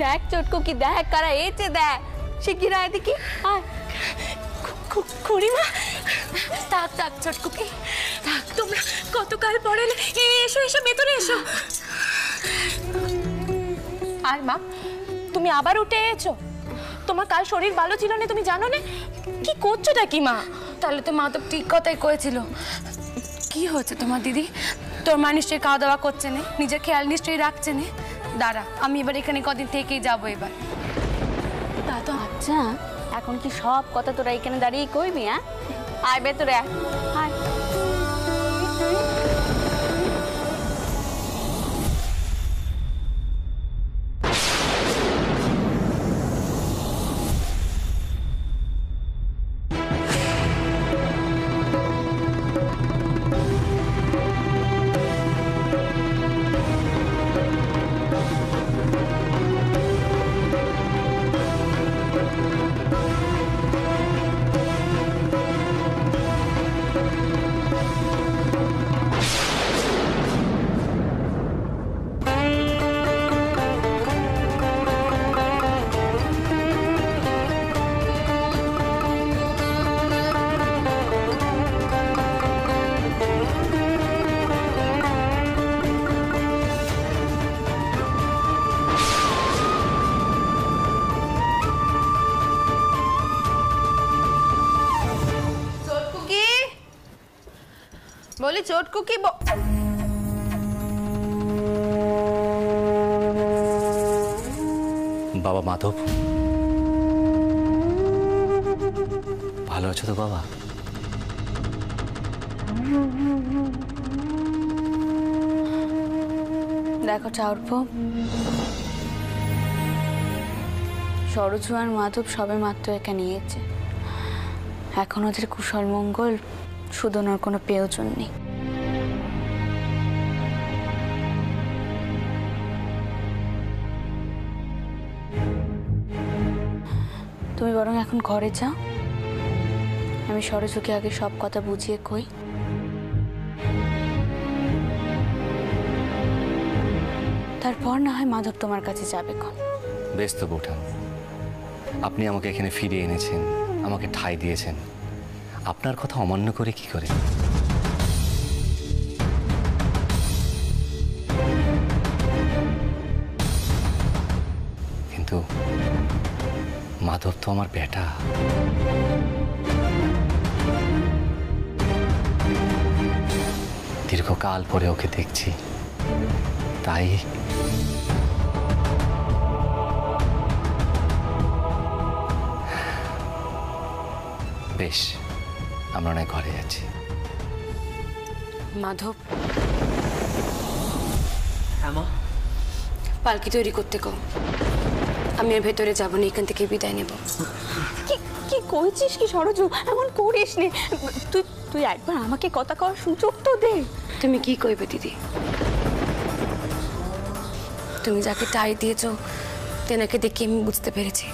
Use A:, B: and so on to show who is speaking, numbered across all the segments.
A: দেখ চটকুকি দেখ কারা এসে দেখ শিগগির আয় দেখি।
B: খুড়িমা থাক থাক চটকুকি থাক, তোমরা কতকাল পরে এসো এসো ভেতরে এসো। আর মা তুমি আবার উঠে এসো? তোমার কাল শরীর ভালো ছিল না তুমি জানো না? কি করছোটা কি মা?
C: তাহলে তো মা তো ঠিক কথাই কয়েছিল। কি হয়েছে তোমার দিদি? তোর মা নিশ্চয়ই খাওয়া দাওয়া করছে না, নিজের খেয়াল নিশ্চয়ই রাখছে না। দাঁড়া আমি এবার এখানে কদিন থেকেই যাবো এবার।
A: দাদা আচ্ছা এখন কি সব কথা তোরা এখানে দাঁড়িয়ে কইবি? হ্যাঁ আয় ভেতরে আয়।
B: বলি চটকুকি
D: বাবা মাধব ভালো আছো তো বাবা?
A: দেখো ঠাকুরপো, সরজু আর মাধব সবে মাত্র এখানে এসেছে। এখন ওদের কুশল মঙ্গল শুধোনোর কোনো প্রয়োজন নেই। তুমি বরং এখন ঘরে যাও, আমি সরজুকে আগে সব কথা বুঝিয়ে কই। তারপর না হয় মাধব তোমার কাছে যাবে। কোন
D: বেশ তো বৌঠান, আপনি আমাকে এখানে ফিরিয়ে এনেছেন, আমাকে ঠাঁই দিয়েছেন, আপনার কথা অমান্য করে কি করে? কিন্তু মাধব তো আমার বেটা। দীর্ঘকাল পরে ওকে দেখছি, তাই বেশ আমরা নয় ঘরে যাচ্ছি।
C: মাধব
E: হ্যাঁ মা,
C: পালকি তৈরি করতে কও, আমি আর ভেতরে যাবো না, এখান থেকে বিদায় নেব।
A: কি কইছিস কি সরজু? এমন করিস নে। তুই একবার আমাকে কথা কওয়ার সুযোগ তো দে।
C: তুমি কি কইবে দিদি? তুমি যাকে টাই দিয়েছো তেনাকে দেখে আমি বুঝতে পেরেছি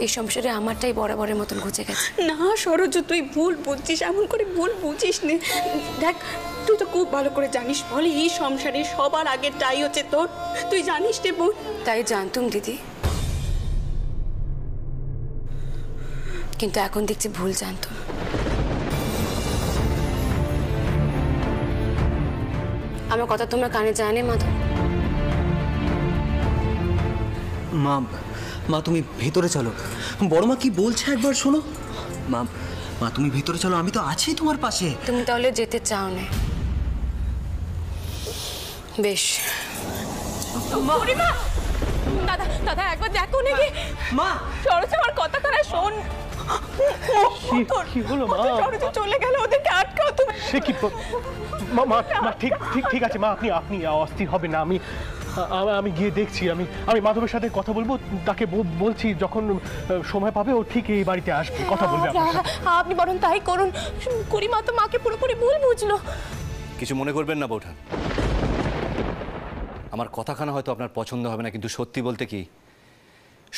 C: এই সংসারে আমারটাই বরাবরের মতন ঘুচে গেছে।
A: না সরজু, তুই ভুল বুঝছিস, এমন করে ভুল বুঝিস নে। দেখ তুই তো খুব ভালো করে জানিস বলে এই সংসারে সবার আগে টাই হচ্ছে তোর। তুই জানিস রে বোন।
C: তাই জানতুম দিদি, কিন্তু এখন দেখছি ভুল জানতুম। আমার কথা তোমার কানে যায় না মাধব?
E: মা মা তুমি ভেতরে চলো, বড় মা কি বলছে একবার শোনো। মা মা তুমি ভেতরে চলো, আমি তো আছি তোমার পাশে।
C: তুমি তাহলে যেতে চাও না? বেশ।
B: দাদা দাদা একবার দেখো নাকি।
E: মা
B: সরজু আমার কথা কারা শোন।
F: কি হলো মা?
B: সরজু চলে গেল, ওদেরকে আটকাও তুমি।
F: সে কি মা? মা ঠিক ঠিক ঠিক আছে মা, আপনি অস্থির হবেন না। আমি গিয়ে দেখছি, আমি মাধবের সাথে কথা বলবো, তাকে বলছি যখন সময় পাবে ও ঠিক এই বাড়িতে আসবে, কথা বলবে আপনার সাথে।
B: আপনি বরং তাই করুন। করিমা তো মাকে পুরোপুরি ভুল বুঝলো।
D: কিছু মনে করবেন না বৌঠান, আমার কথাখানা হয়তো আপনার পছন্দ হবে না, কিন্তু সত্যি বলতে কি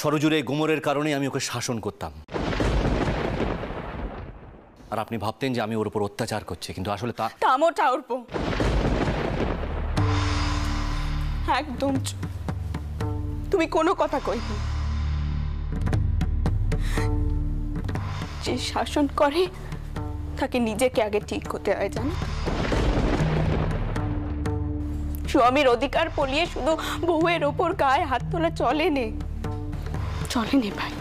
D: সরজুর এই গোমরের কারণেই আমি ওকে শাসন করতাম। আর আপনি ভাবতেন যে আমি ওর উপর অত্যাচার করছি, কিন্তু আসলে
A: থামো একদম তুমি কোনো কথা কইনি। যে শাসন করে তাকে নিজেকে আগে ঠিক হতে হয়, জানো? স্বামীর অধিকার পলিয়ে শুধু বউয়ের ওপর গায়ে হাত তোলা চলেনি, চলেনি ভাই।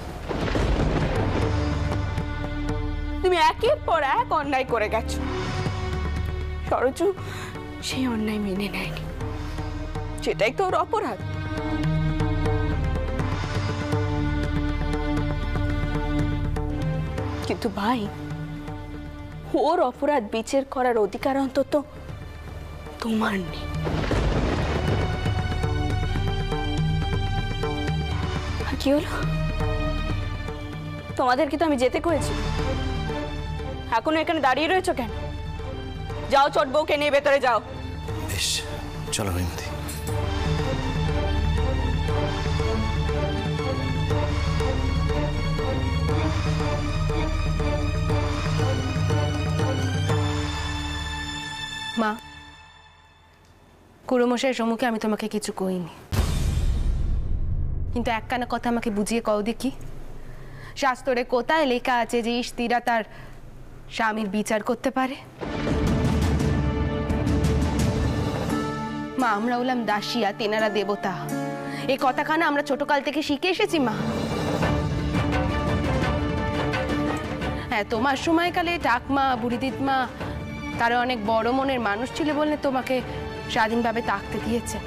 A: তুমি একের পর এক অন্যায় করে গেছো। সরজু সেই অন্যায় মেনে নেয়নি, সেটাই তো ওর অপরাধ। কিন্তু ভাই, ওর অপরাধ বিচার করার অধিকার অন্তত তোমার নেই। কি হলো? তোমাদেরকে তো আমি যেতে করেছি, এখনো এখানে দাঁড়িয়ে রয়েছো কেন? যাও, ছোট বউকে নিয়ে ভেতরে যাও।
D: বেশ, চলো হৈমতী।
C: মা, কুড়োমশাইয়ের সম্মুখে আমি তোমাকে কিছু কইনি, কিন্তু একখানা কথা আমাকে বুঝিয়ে কও দেখি। শাস্ত্রে কোথায় লেখা আছে যে স্ত্রীরা তার স্বামীর বিচার করতে পারে? মা, আমরা হলাম দাসিয়া, তেনারা দেবতা। এই কথাখানা আমরা ছোটকাল থেকে শিখে এসেছি মা। হ্যাঁ, তোমার সময়কালে ঠাকমা, বুড়ি দিদমা তারা অনেক বড় মনের মানুষ ছিল বলে তোমাকে স্বাধীনভাবে থাকতে দিয়েছে।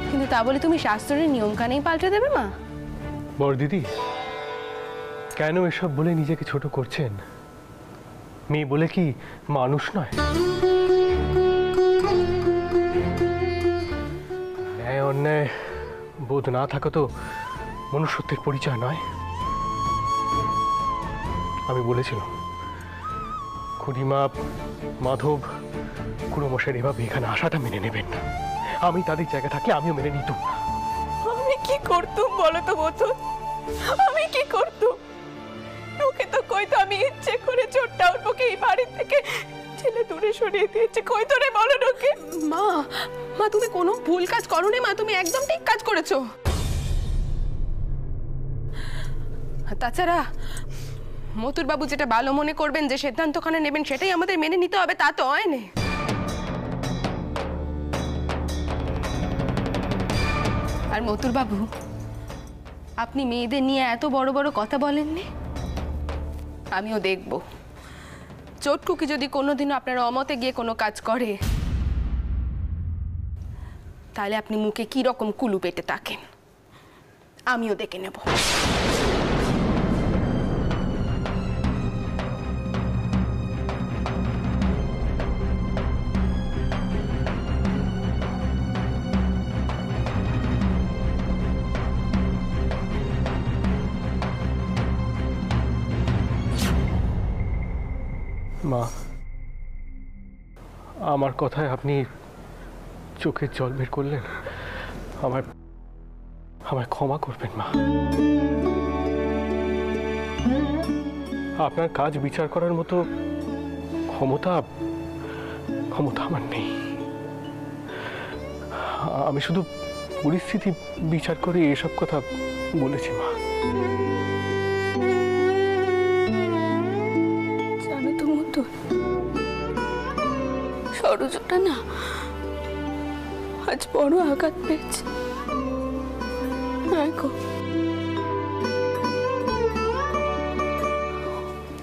C: কিন্তু তা বলে তুমি শাস্ত্রের নিয়মকানুন পাল্টে দেবে মা?
F: বড় দিদি, কেন এসব বলে নিজেকে ছোট করছেন? মেয়ে বলে কি মানুষ নয়? ন্যায় অন্যায় বোধ না থাকা তো মনুষ্যত্বের পরিচয় নয়। আমি বলেছিলাম খুড়িমা, মাধব, কুড়োমশাইয়ের এভাবে এখানে আসাটা মেনে নেবেন না। আমি তাদের জায়গা থাকলে আমিও মেনে নিতাম।
A: আমি কি করতুম বলো তো মতন? আমি কি করতুম? ওকে তো কইতো আমি ইচ্ছে করে চোরটা ওকে এই বাড়ি থেকে ছেলে দূরে সরিয়ে দিয়েছে। কইতো রে, বলো ওকে।
C: মা, মা তুমি কোনো ভুল কাজ করোনি মা, তুমি একদম ঠিক কাজ করেছো। তাছাড়া মতুর বাবু যেটা ভালো মনে করবেন, যে সিদ্ধান্তখানে নেবেন, সেটাই আমাদের মেনে নিতে হবে, তা তো হয় না। আর মতুর বাবু, আপনি মেয়েদের নিয়ে এত বড় বড় কথা বলেননি, আমিও দেখব চটকুকি যদি কোনোদিনও আপনার অমতে গিয়ে কোনো কাজ করে, তাহলে আপনি মুখে কি রকম কুলু পেটে থাকেন আমিও দেখে নেব।
F: মা, আমার কথায় আপনি চোখের জল বের করলেন। আমায় ক্ষমা করবেন মা। আপনার কাজ বিচার করার মতো ক্ষমতা আমার নেই। আমি শুধু পরিস্থিতি বিচার করে এসব কথা বলেছি মা।
A: জানো তো মতো, সরজটা না আজ বড় আঘাত পেয়েছে।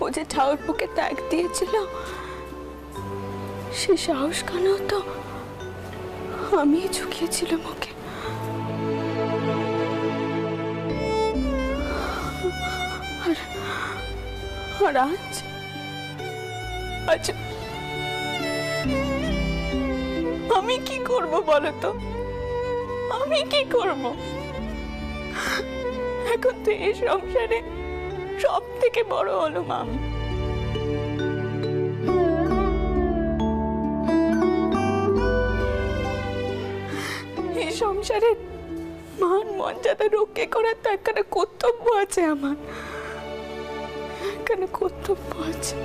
A: ও যে ঠাকুরপুকে ত্যাগ দিয়েছিল, সে সাহস কেন তো আমি ঝুঁকিয়েছিলাম ওকে। আর আজ আমি কি করব বলো তো? আমি কি করব? এখন তো এই সংসারে সব থেকে বড় হলো আমি। এই সংসারে মান মর্যাদা রক্ষা করার তো একটা কর্তব্য আছে আমার, একটা কর্তব্য আছে।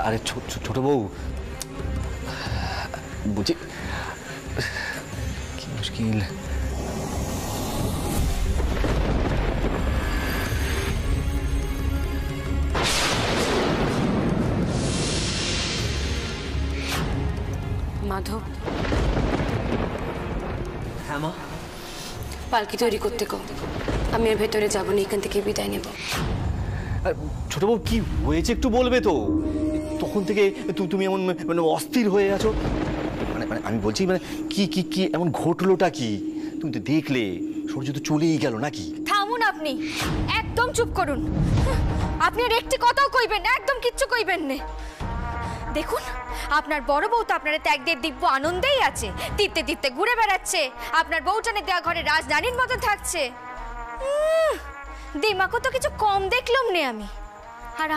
D: আরে ছোট বউ, বুঝি কি মুশকিল।
B: মাধব,
E: হ্যাঁ মা।
B: পালকি তৈরি করতে কো, আমি এর ভেতরে যাবো না, এখান থেকে বিদায় নেব।
D: ছোট বউ কি হয়েছে একটু বলবে তো? তখন থেকে তুমি এমন মানে অস্থির হয়ে আছো। মানে মানে আমি বলছি মানে কি কি কি এমন ঘটলোটা কি? তুমি তো দেখলে সূর্য তো চলেই গেল নাকি?
G: থামুন আপনি, একদম চুপ করুন। আপনি আর একটি কথাও কইবেন না, একদম কিচ্ছু কইবেন না। দেখুন, আপনার বড় বউ তো আপনার ত্যাগ দিয়ে দিব্য আনন্দেই আছে, তীর্থে তীর্থে ঘুরে বেড়াচ্ছে, আপনার বউটানে দেওয়া ঘরে রাজধানীর মতো থাকছে। দিমাকও তো কিছু কম দেখলাম নে আমি। আর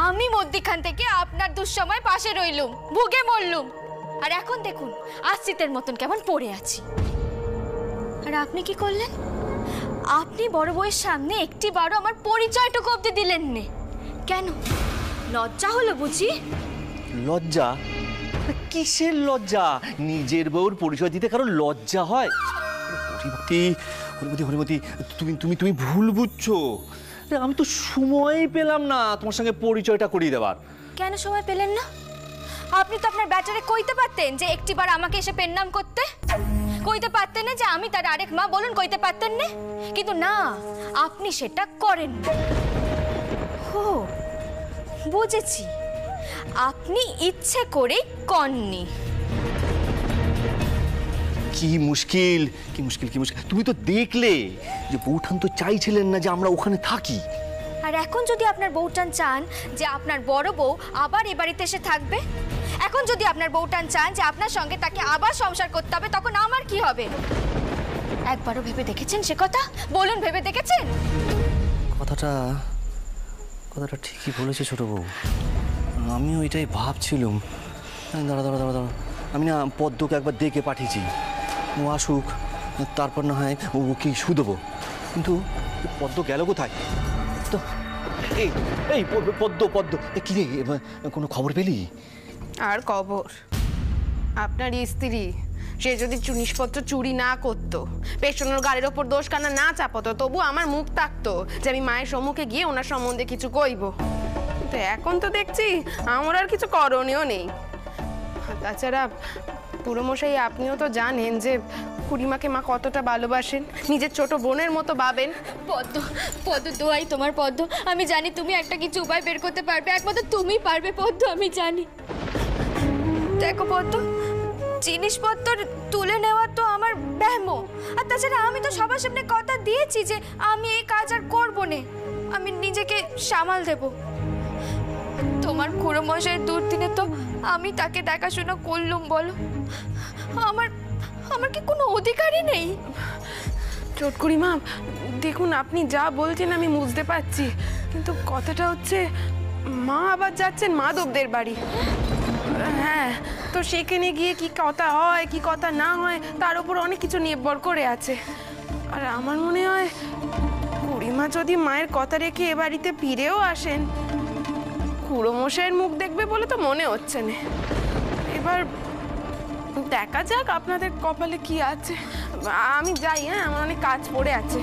G: আমি মধ্যখান থেকে আপনার দুঃসময় পাশে রইলুম, ভুগে মরলুম। আর এখন দেখুন আশ্রিতের মতন কেমন পড়ে আছি। আর আপনি কি করলেন? আপনি বড় বউয়ের সামনে একটি বারও আমার পরিচয়টুকু অবধি দিলেন নে। কেন? লজ্জা হলো বুঝি?
D: লজ্জা? কিসের লজ্জা? নিজের বউর পরিচয় দিতে কারো লজ্জা হয়? হরিমতি, তুমি ভুল বুঝছো। আমি তো সময় পেলাম না তোমার সঙ্গে পরিচয়টা করিয়ে দেবার।
G: কেন সময় পেলেন না? আপনি তো আপনার ব্যাটারে কইতে পারতেন যে একটিবার আমাকে এসে পেন নাম করতে, কইতে পারতেন না যে আমি তার আরেক মা, বলুন কইতে পারতেন না? কিন্তু না, আপনি সেটা করেন। ও বুঝেছি, আপনি ইচ্ছে করে কননি।
D: কি মুশকিল, কি মুশকিল, কি মুশকিল। তুমি তো দেখলে যে বউঠান তো চাইছিলেন না যে আমরা ওখানে থাকি।
G: আর এখন যদি আপনার বউটান চান যে আপনার বড় বউ আবার এ বাড়িতে এসে থাকবে, এখন যদি আপনার বউটান চান যে আপনার সঙ্গে তাকে আবার সংসার করতে হবে, তখন আমার কি হবে? একবারও ভেবে দেখেছেন সে কথা? বলুন, ভেবে দেখেছেন?
D: কথাটা ঠিকই বলেছে ছোট বউ, আমিও এটাই ভাবছিলাম। দাঁড়া, আমি না পদ্মকে একবার দেখে পাঠিয়েছি, ও আসুক, তারপর না হয় ওকে শু দেবো। কিন্তু পদ্ম গেল কোথায়? তো এই পদ্ম কি রে, কোনো খবর পেলি?
C: আর খবর? আপনার স্ত্রী সে যদি জিনিসপত্র চুরি না করতো, পেছনের গাড়ির ওপর দোষ কানা না চাপাতো, তবু আমার মুখ থাকতো যে আমি মায়ের সম্মুখে গিয়ে ওনার সম্বন্ধে কিছু কইব। কিন্তু এখন তো দেখছি আমার আর কিছু করণীয় নেই। তাছাড়া পুরোমশাই আপনিও তো জানেন যে খুড়িমাকে মা কতটা ভালোবাসেন, নিজের ছোট বোনের মতো ভাবেন।
G: পদ্ম দোয়াই তোমার পদ্ম, আমি জানি তুমি একটা কিছু উপায় বের করতে পারবে, একমাত্র তুমি পারবে পদ্ম, আমি জানি। দেখো পদ্ম, জিনিসপত্র তুলে নেওয়া তো আমার ব্যায়াম, আর তাছাড়া আমি তো সবার সামনে কথা দিয়েছি যে আমি এই কাজ আর করবো না, আমি নিজেকে সামাল দেব। তোমার খুড়ো মশাইয়ের দুর্দিনে তো আমি তাকে দেখাশোনা করলুম, বলো আমার কি কোনো অধিকারই নেই?
C: চটকুড়ি মা, দেখুন আপনি যা বলছেন আমি বুঝতে পারছি, কিন্তু কথাটা হচ্ছে মা আবার যাচ্ছেন মাধবদের বাড়ি। হ্যাঁ, তো সেখানে গিয়ে কি কথা হয় কি কথা না হয় তার উপর অনেক কিছু নির্ভর করে আছে। আর আমার মনে হয় খুড়িমা যদি মায়ের কথা রেখে এ বাড়িতে ফিরেও আসেন, খুড়ো মশাইয়ের মুখ দেখবে বলে তো মনে হচ্ছে না। এবার দেখা যাক আপনাদের কপালে কি আছে। আমি যাই, হ্যাঁ, আমার অনেক কাজ পড়ে আছে।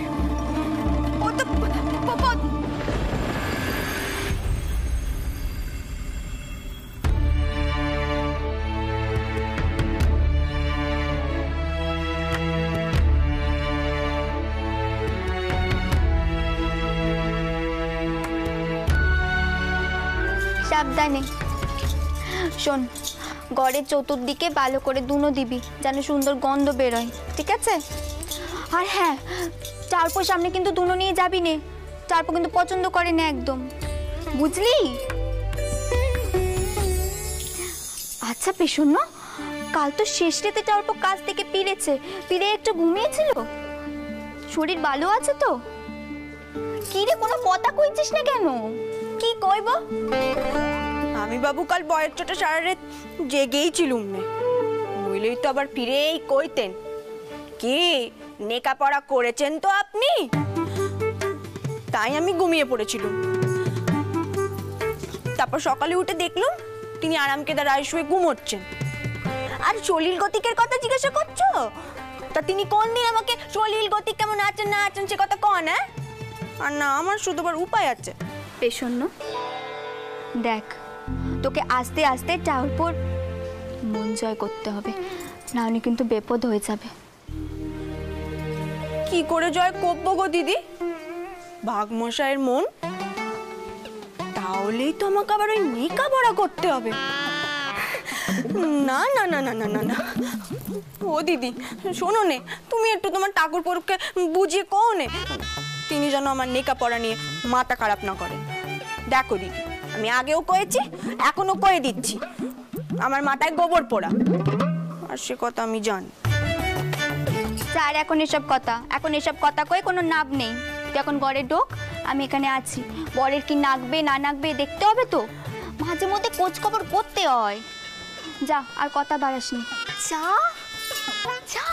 H: সাবধানে শোন, ঘরের চতুর্দিকে ভালো করে দুনো দিবি যেন সুন্দর গন্ধ বেরোয়, ঠিক আছে? আর হ্যাঁ, চারপোর সামনে কিন্তু দুনো নিয়ে যাবি নে, চারপো কিন্তু পছন্দ করে না একদম, বুঝলি? আচ্ছা পেশন্য, কাল তো শেষ রাতে চারপো কাজ থেকে ফিরে একটু ঘুমিয়েছিল, শরীর ভালো আছে তো? কি রে, কোনো কথা কইছিস না কেন? কি কইব?
A: আমি বাবু কাল বয়ের চোটে সারা রাত জেগেই ছিলুম না, নইলেই তো আবার ফিরেই কইতেন কি নেকাপড়া করেছেন তো আপনি, তাই আমি ঘুমিয়ে পড়েছিলুম। তা তারপর সকালে উঠে দেখলাম তিনি আরাম কেদারায় শুয়ে ঘুমোচ্ছেন। আর সলিল গতিকের কথা জিজ্ঞাসা করছো? তা তিনি কোন দিন আমাকে সলিল গতিক কেমন আছেন না আছেন সে কথা কন? হ্যাঁ, আর না আমার শুধুবার উপায় আছে।
H: পেশন্য দেখ, তোকে আস্তে আস্তে টাউরপুর মন জয় করতে হবে, না হলে কিন্তু বিপদ হয়ে যাবে।
A: কি করে জয় করবো গো দিদি ভাগমশাইয়ের মন? তাহলেই তো আমাকে আবার ওই লেখাপড়া করতে হবে। না না না না না না না, ও দিদি শোনো নে, তুমি একটু তোমার ঠাকুর পরুকে বুঝিয়ে কও নে, তিনি যেন আমার লেখাপড়া নিয়ে মাথা খারাপ না করেন। দেখো দিদি, আমি আগেও কয়েছি এখনো কয়ে দিচ্ছি, আমার মাথায় গোবর পোড়া, আর সে কথা আমি জানি।
H: স্যার এখন এসব কথা কয়ে কোনো লাভ নেই। তুই এখন ঘরে ঢোক, আমি এখানে আছি। বরের কি নাকবে না নাকবে দেখতে হবে তো, মাঝে মধ্যে খোঁজ খবর করতে হয়। যা, আর কথা বাড়াসনি, যা যা।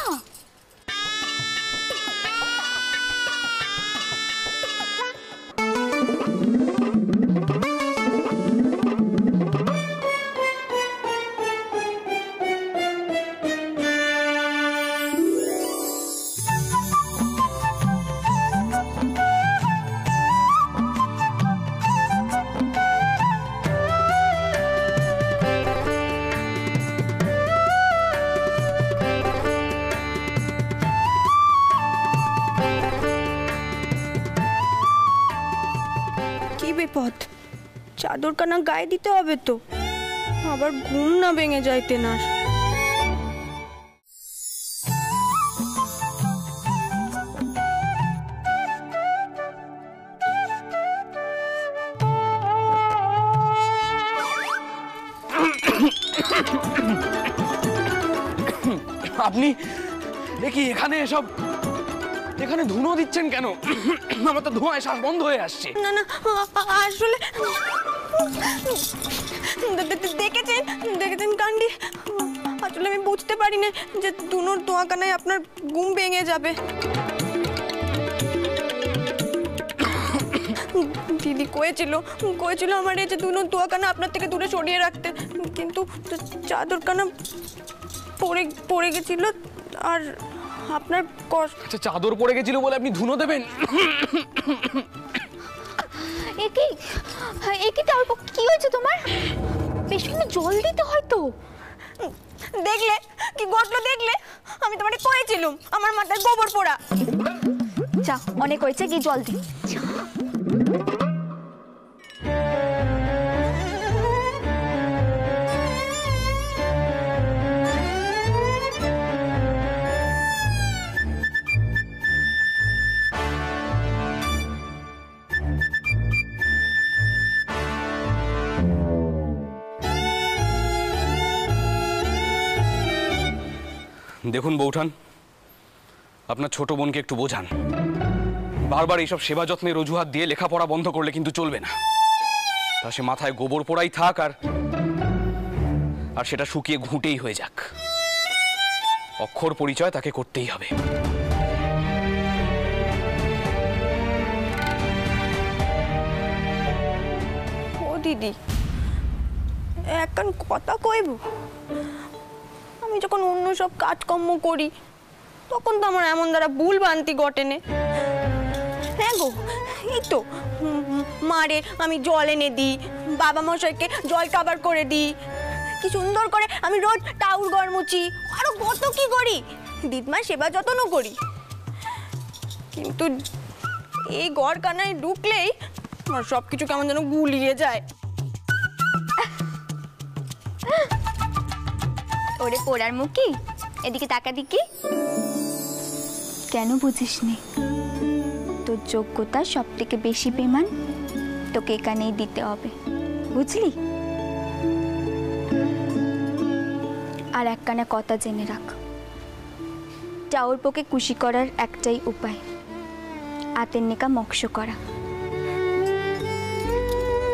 A: বিপদ, চাদর কানা গায়ে দিতে হবে তো, আবার ঘুম না ভেঙে যাইতে না।
I: আপনি দেখি এখানে ধুনো দিচ্ছেন কেন? আমার তো ধোঁয়ায় শ্বাস বন্ধ হয়ে আসছে।
A: না না, আসলে দেখেছেন কান্ডি, আসলে আমি বুঝতে পারি না যে ধুনোর ধোঁয়াকানায় আপনার ঘুম ভেঙে যাবে। দিদি কয়েছিল আমার এই যে ধুনোর ধোঁয়াকানা আপনার থেকে দূরে সরিয়ে রাখতে, কিন্তু চাদরখানা পড়ে গেছিল আর আপনার
I: আচ্ছা, চাদর পড়ে গেছিল বলে আপনি ধুনো দেবেন?
H: কি হয়েছে তোমার? পেছনে জল দিতে হয় তো।
A: দেখলে কি ঘটলো, দেখলে? আমি তোমাকে কয়েছিলাম আমার মাথায় গোবর পোড়া।
H: যা, অনেক হয়েছে, কি জল দি।
I: দেখুন বৌঠান, আপনার ছোট বোনকে একটু বোঝান, বারবার এইসব সেবা যত্নের অজুহাত দিয়ে লেখাপড়া বন্ধ করলে কিন্তু চলবে না। তা সে মাথায় গোবর পোড়াই থাক আর সেটা শুকিয়ে ঘুঁটেই হয়ে যাক, অক্ষর পরিচয় তাকে করতেই হবে।
A: ও দিদি, এখন কথা কইব, আমি যখন অন্য সব কাজকর্ম করি তখন তো আমার এমন দ্বারা ভুল ভ্রান্তি ঘটেনে। হ্যাঁ গো, এই তো মারে আমি জল এনে দিই, বাবা মশাইকে জল খাবার করে দিই, কি সুন্দর করে আমি রোজ টাউর ঘর মুছি, আরো কত কি করি, দিদমার সেবা যত্নও করি। কিন্তু এই ঘর কানায় ঢুকলেই আমার সব কিছু কেমন যেন গুলিয়ে যায়।
H: ওরে পোড়ার মুখি, এদিকে তাকা দিকি। কেন বুঝিসনি? তোর যোগ্যতা সব থেকে বেশি পেমান তোকে এখানেই দিতে হবে, বুঝলি? আর একখানা কথা জেনে রাখ, টাউরপোকে খুশি করার একটাই উপায়, আতের নেকা মক্ষ করা।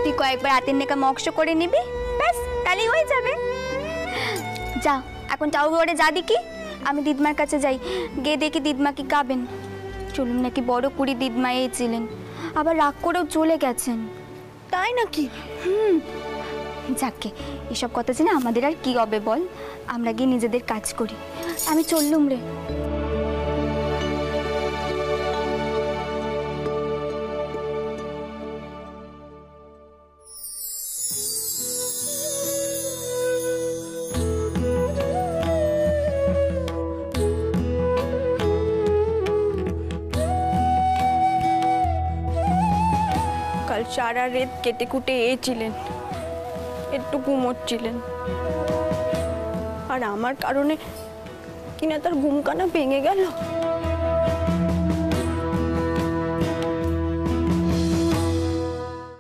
H: তুই কয়েকবার আতের নেকা মক্ষ করে নিবি, ব্যাস তাহলেই হয়ে যাবে। যা, এখন টাউরে যা দেখি, আমি দিদমার কাছে যাই, গিয়ে দেখি দিদমা কি খাবেন। চলুন নাকি বড় কুড়ি দিদমা এসেছিলেন, আবার রাগ করেও চলে গেছেন।
A: তাই নাকি?
H: যাকে এসব কথা জেনে আমাদের আর কি হবে বল, আমরা গিয়ে নিজেদের কাজ করি। আমি চললুম রে।
A: কাল সারা রাত কেটে কুটে এছিলেন, একটু ঘুমোচ্ছিলেন, আর আমার কারণে কিনা তার ঘুমকানা ভেঙে গেল।